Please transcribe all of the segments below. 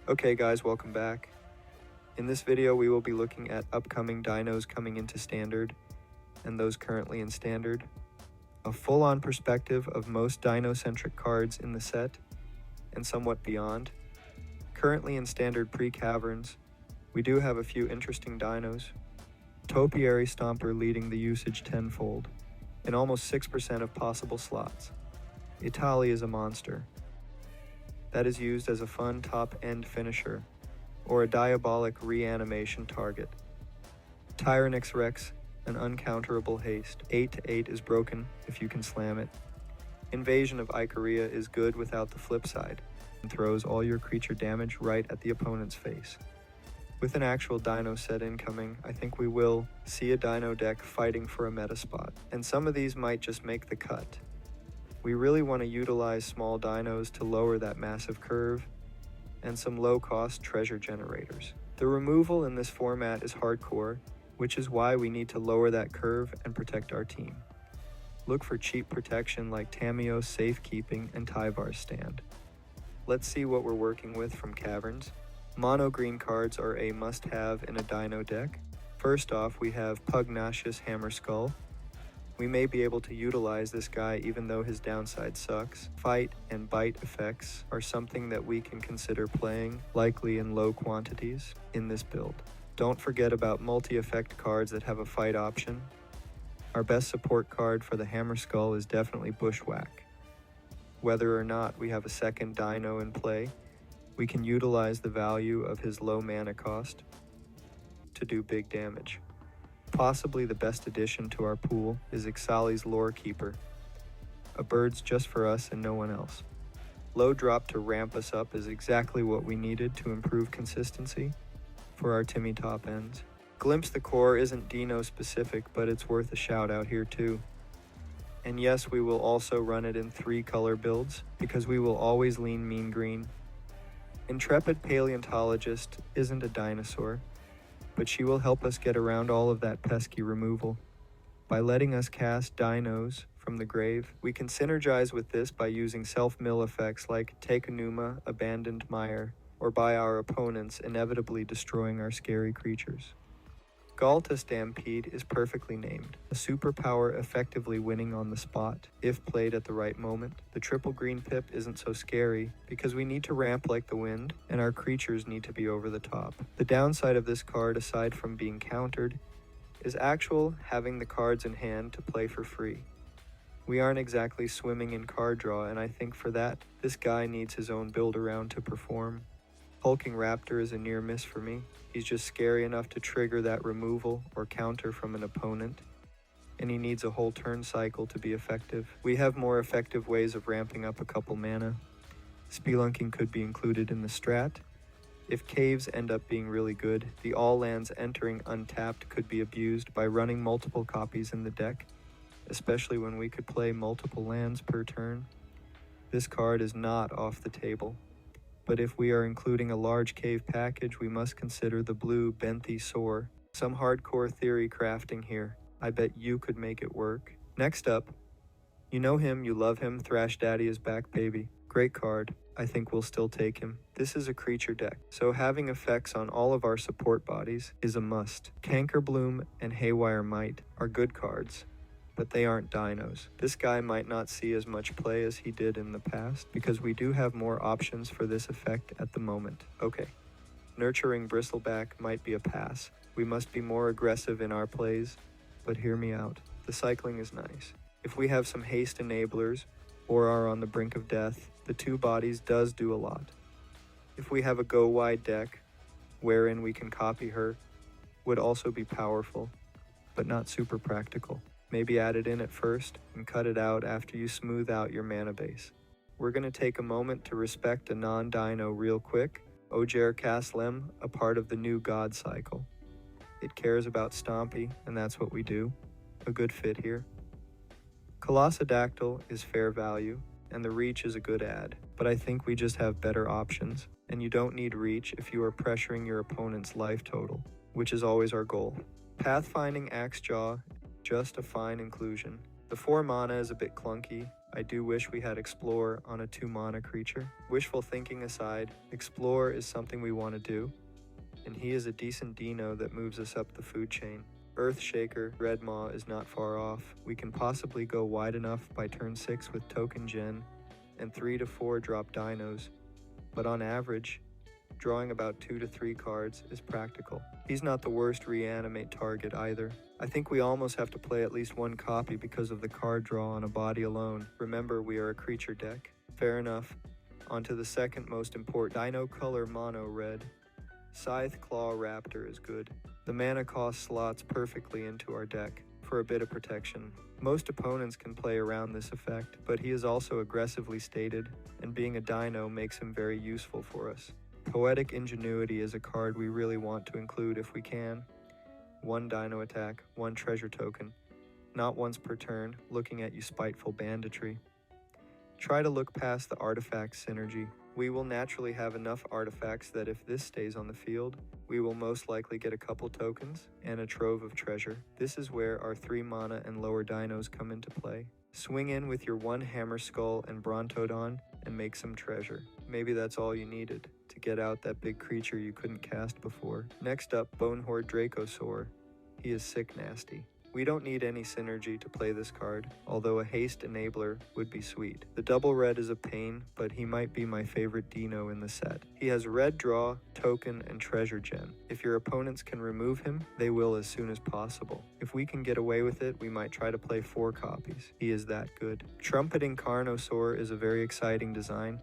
Okay guys, welcome back. In this video we will be looking at upcoming dinos coming into Standard and those currently in Standard, a full-on perspective of most dino-centric cards in the set and somewhat beyond. Currently in Standard pre-Caverns, we do have a few interesting dinos. Topiary Stomper leading the usage tenfold, in almost 6% of possible slots. Ixalan is a monster that is used as a fun top-end finisher or a diabolic reanimation target. Tyrannix Rex, an uncounterable haste. 8/8 is broken if you can slam it. Invasion of Icaria is good without the flip side and throws all your creature damage right at the opponent's face. With an actual dino set incoming, I think we will see a dino deck fighting for a meta spot, and some of these might just make the cut. We really want to utilize small dinos to lower that massive curve, and some low-cost treasure generators. The removal in this format is hardcore, which is why we need to lower that curve and protect our team. Look for cheap protection like Tamiyo's Safekeeping and Tyvar's Stand. Let's see what we're working with from Caverns. Mono green cards are a must-have in a dino deck. First off, we have Pugnacious Hammerskull. We may be able to utilize this guy even though his downside sucks. Fight and bite effects are something that we can consider playing, likely in low quantities, in this build. Don't forget about multi-effect cards that have a fight option. Our best support card for the Hammerskull is definitely Bushwhack. Whether or not we have a second dino in play, we can utilize the value of his low mana cost to do big damage. Possibly the best addition to our pool is Ixalan's Lore Keeper, a bird's just for us and no one else. Low drop to ramp us up is exactly what we needed to improve consistency for our Timmy top ends. Glimpse the Core isn't dino specific, but it's worth a shout out here too. And yes, we will also run it in 3 color builds because we will always lean mean green. Intrepid Paleontologist isn't a dinosaur, but she will help us get around all of that pesky removal. By letting us cast dinos from the grave, we can synergize with this by using self-mill effects like Take a Numa, Abandoned Mire, or by our opponents inevitably destroying our scary creatures. Galta Stampede is perfectly named, a superpower effectively winning on the spot, if played at the right moment. The triple green pip isn't so scary because we need to ramp like the wind, and our creatures need to be over the top. The downside of this card, aside from being countered, is having the cards in hand to play for free. We aren't exactly swimming in card draw, and I think for that, this guy needs his own build around to perform. Hulking Raptor is a near miss for me. He's just scary enough to trigger that removal or counter from an opponent, and he needs a whole turn cycle to be effective. We have more effective ways of ramping up a couple mana. Spelunking could be included in the strat. If caves end up being really good, the all lands entering untapped could be abused by running multiple copies in the deck, especially when we could play multiple lands per turn. This card is not off the table. But if we are including a large cave package, we must consider the blue Dinosaur. Some hardcore theory crafting here. I bet you could make it work. Next up, you know him, you love him, Thrash Daddy is back, baby. Great card. I think we'll still take him. This is a creature deck, so having effects on all of our support bodies is a must. Cankerbloom and Haywire Might are good cards, but they aren't dinos. This guy might not see as much play as he did in the past because we do have more options for this effect at the moment. Okay, Nurturing Bristleback might be a pass. We must be more aggressive in our plays, but hear me out. The cycling is nice. If we have some haste enablers or are on the brink of death, the 2 bodies does do a lot. If we have a go wide deck wherein we can copy her, would also be powerful, but not super practical. Maybe add it in at first and cut it out after you smooth out your mana base. We're going to take a moment to respect a non-dino real quick. Ojer Kaslem, a part of the new God cycle. It cares about Stompy, and that's what we do. A good fit here. Colossadactyl is fair value, and the reach is a good add, but I think we just have better options, and you don't need reach if you are pressuring your opponent's life total, which is always our goal. Pathfinding Axejaw, just a fine inclusion. The 4 mana is a bit clunky. I do wish we had Explore on a 2-mana creature. Wishful thinking aside, Explore is something we want to do, and he is a decent dino that moves us up the food chain. Earthshaker, Red Maw is not far off. We can possibly go wide enough by turn 6 with token gen, and 3 to 4 drop dinos, but on average, drawing about 2 to 3 cards is practical. He's not the worst reanimate target either. I think we almost have to play at least one copy because of the card draw on a body alone. Remember, we are a creature deck. Fair enough. On to the second most important, Dino Color Mono Red. Scythe Claw Raptor is good. The mana cost slots perfectly into our deck for a bit of protection. Most opponents can play around this effect, but he is also aggressively stated, and being a dino makes him very useful for us. Poetic Ingenuity is a card we really want to include if we can. 1 dino attack, 1 treasure token. Not once per turn, looking at you spiteful banditry. Try to look past the artifact synergy. We will naturally have enough artifacts that if this stays on the field, we will most likely get a couple tokens and a trove of treasure. This is where our 3 mana and lower dinos come into play. Swing in with your 1 Hammer Skull and Brontodon and make some treasure. Maybe that's all you needed to get out that big creature you couldn't cast before. Next up, Bonehorde Dracosaur. He is sick nasty. We don't need any synergy to play this card, although a haste enabler would be sweet. The double red is a pain, but he might be my favorite dino in the set. He has red draw, token, and treasure gem. If your opponents can remove him, they will as soon as possible. If we can get away with it, we might try to play 4 copies. He is that good. Trumpeting Carnosaur is a very exciting design,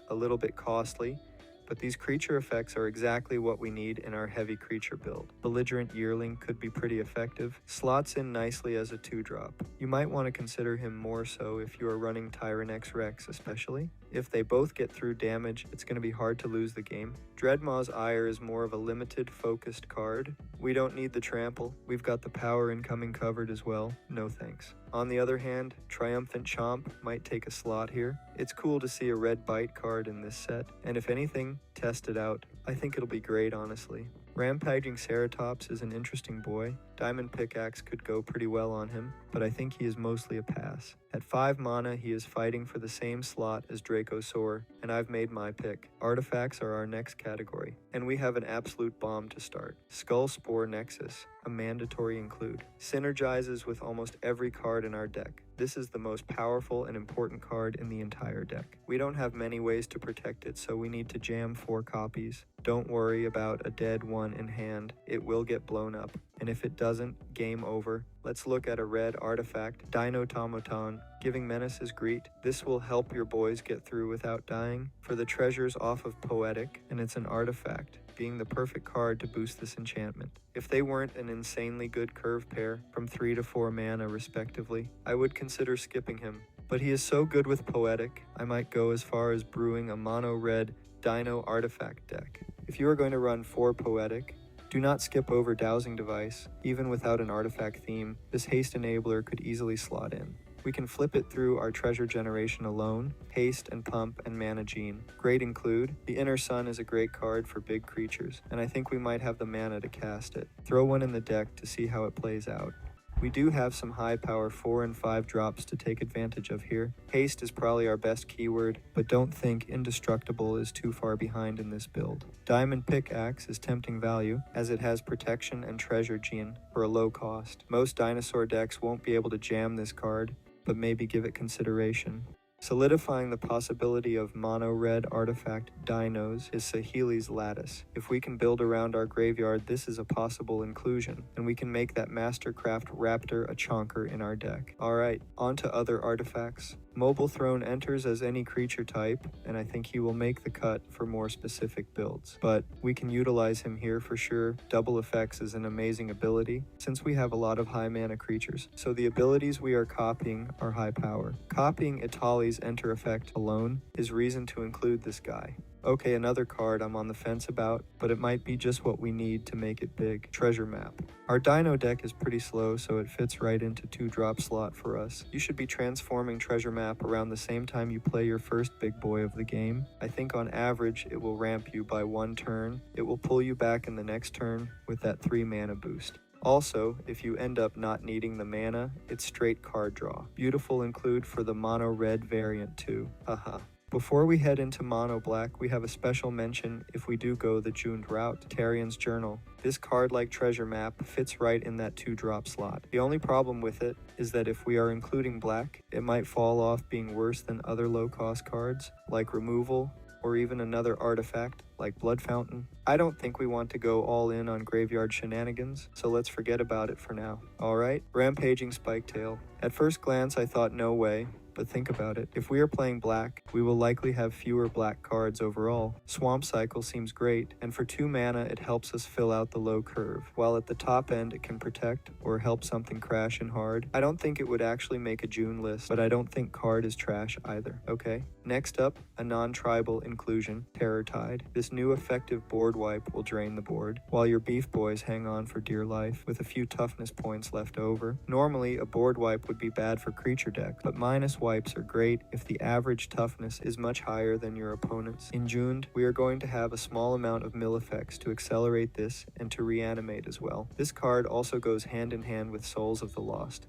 a little bit costly, but these creature effects are exactly what we need in our heavy creature build. Belligerent Yearling could be pretty effective, slots in nicely as a 2-drop. You might want to consider him more so if you are running Tyrannex Rex especially. If they both get through damage, it's going to be hard to lose the game. Dreadmaw's Ire is more of a limited, focused card. We don't need the trample. We've got the power incoming covered as well. No thanks. On the other hand, Triumphant Chomp might take a slot here. It's cool to see a red bite card in this set, and if anything, test it out. I think it'll be great, honestly. Rampaging Ceratops is an interesting boy. Diamond Pickaxe could go pretty well on him, but I think he is mostly a pass. At 5 mana, he is fighting for the same slot as Dracosaur, and I've made my pick. Artifacts are our next category, and we have an absolute bomb to start. Skull Spore Nexus, a mandatory include. Synergizes with almost every card in our deck. This is the most powerful and important card in the entire deck. We don't have many ways to protect it, so we need to jam 4 copies. Don't worry about a dead one in hand, it will get blown up. And if it doesn't, game over. Let's look at a red artifact, Dinotomaton, giving Menace's Greet. This will help your boys get through without dying. For the treasures off of Poetic, and it's an artifact, being the perfect card to boost this enchantment. If they weren't an insanely good curve pair, from 3 to 4 mana respectively, I would consider skipping him. But he is so good with Poetic, I might go as far as brewing a mono-red Dino artifact deck. If you are going to run 4 Poetic, do not skip over Dowsing Device. Even without an artifact theme, this haste enabler could easily slot in. We can flip it through our treasure generation alone, haste and pump and mana gene. Great include, the Inner Sun is a great card for big creatures, and I think we might have the mana to cast it. Throw one in the deck to see how it plays out. We do have some high power 4 and 5 drops to take advantage of here. Haste is probably our best keyword, but don't think Indestructible is too far behind in this build. Diamond Pickaxe is tempting value, as it has protection and treasure gene for a low cost. Most dinosaur decks won't be able to jam this card, but maybe give it consideration. Solidifying the possibility of mono-red artifact dinos is Saheeli's Lattice. If we can build around our graveyard, this is a possible inclusion, and we can make that Mastercraft Raptor a chonker in our deck. Alright, on to other artifacts. Mobile Throne enters as any creature type, and I think he will make the cut for more specific builds. But we can utilize him here for sure. Double Effects is an amazing ability, since we have a lot of high mana creatures, so the abilities we are copying are high power. Copying Itali's Enter effect alone is reason to include this guy. Okay, another card I'm on the fence about, but it might be just what we need to make it big. Treasure Map. Our Dino deck is pretty slow, so it fits right into 2-drop slot for us. You should be transforming Treasure Map around the same time you play your first big boy of the game. I think on average, it will ramp you by 1 turn. It will pull you back in the next turn with that 3 mana boost. Also, if you end up not needing the mana, it's straight card draw. Beautiful include for the mono red variant too. Haha. Before we head into mono black, we have a special mention if we do go the Juned route, Tarian's Journal. This card-like treasure map fits right in that 2-drop slot. The only problem with it is that if we are including black, it might fall off being worse than other low-cost cards, like Removal, or even another artifact, like Blood Fountain. I don't think we want to go all in on graveyard shenanigans, so let's forget about it for now. Alright, Rampaging Spiketail. At first glance I thought no way, but think about it. If we are playing black, we will likely have fewer black cards overall. Swamp Cycle seems great, and for 2 mana it helps us fill out the low curve, while at the top end it can protect or help something crash in hard. I don't think it would actually make a June list, but I don't think card is trash either, okay? Next up, a non-tribal inclusion, Terror Tide. This new effective board wipe will drain the board, while your beef boys hang on for dear life, with a few toughness points left over. Normally, a board wipe would be bad for creature decks, but minus wipes are great if the average toughness is much higher than your opponent's. In Juned, we are going to have a small amount of mill effects to accelerate this and to reanimate as well. This card also goes hand in hand with Souls of the Lost,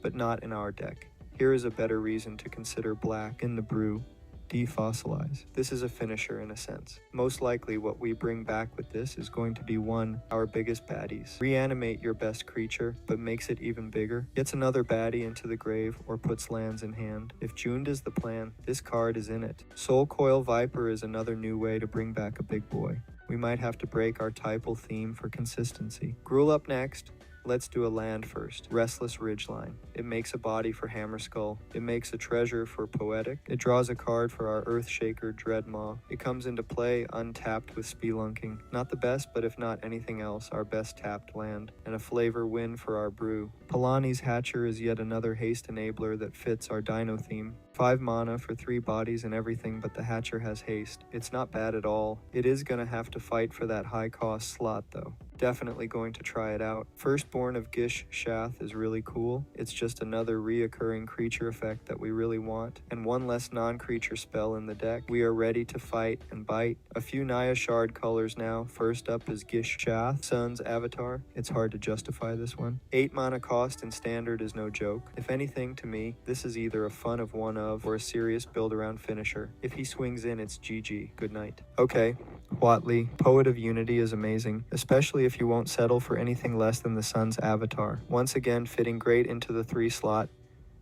but not in our deck. Here is a better reason to consider black in the brew. Defossilize. This is a finisher in a sense. Most likely what we bring back with this is going to be our biggest baddies. Reanimate your best creature, but makes it even bigger. Gets another baddie into the grave or puts lands in hand. If Juned is the plan, this card is in it. Soul Coil Viper is another new way to bring back a big boy. We might have to break our typal theme for consistency. Gruul up next. Let's do a land first. Restless Ridgeline. It makes a body for Hammerskull. It makes a treasure for Poetic. It draws a card for our Earthshaker Dreadmaw. It comes into play untapped with Spelunking. Not the best, but if not anything else, our best tapped land. And a flavor win for our brew. Palani's Hatcher is yet another haste enabler that fits our Dino theme. 5 mana for 3 bodies and everything, but the Hatcher has haste. It's not bad at all. It is gonna have to fight for that high cost slot though. Definitely going to try it out. Firstborn of Gish Shath is really cool. It's just another reoccurring creature effect that we really want, and 1 less non-creature spell in the deck. We are ready to fight and bite. A few Naya Shard colors now. First up is Gish Shath, Sun's Avatar. It's hard to justify this one. 8 mana cost in standard is no joke. If anything, to me, this is either a fun of one of or a serious build around finisher. If he swings in, it's GG. Good night. Okay, Watley, Poet of Unity is amazing, especially if you won't settle for anything less than the Sun's Avatar. Once again, fitting great into the 3 slot.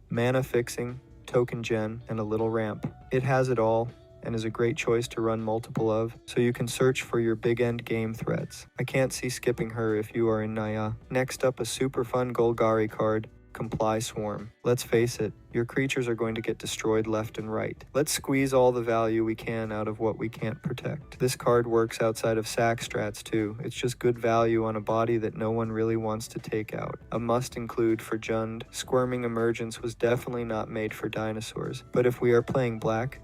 Mana fixing, token gen, and a little ramp. It has it all, and is a great choice to run multiple of, so you can search for your big end game threats. I can't see skipping her if you are in Naya. Next up, a super fun Golgari card, Comply Swarm. Let's face it, your creatures are going to get destroyed left and right. Let's squeeze all the value we can out of what we can't protect. This card works outside of sack strats too. It's just good value on a body that no one really wants to take out. A must include for Jund. Squirming Emergence was definitely not made for dinosaurs, but if we are playing black,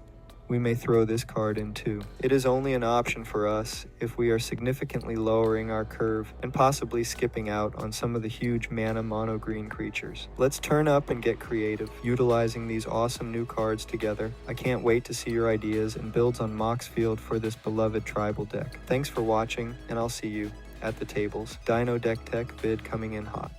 we may throw this card in too. It is only an option for us if we are significantly lowering our curve and possibly skipping out on some of the huge mana mono green creatures. Let's turn up and get creative, utilizing these awesome new cards together. I can't wait to see your ideas and builds on Mox Field for this beloved tribal deck. Thanks for watching, and I'll see you at the tables. Dino Deck Tech vid coming in hot.